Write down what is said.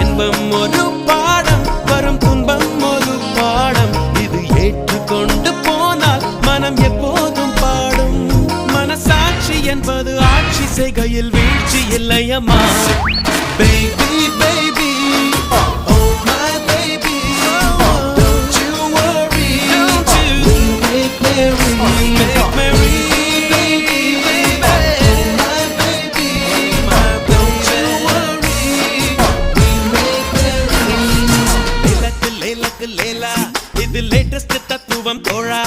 இன்பம் ஒரு பாடம், வரும் துன்பம் ஒரு பாடம். இது ஏற்றுக்கொண்டு போனால் மனம் எப்போதும் பாடும். மனசாட்சி என்பது ஆட்சி செய்கையில் வீழ்ச்சி இல்லையம்மா. Baby, baby, oh my baby, don't you worry, we make merry, make merry. Latest தத்துவம் தோழா.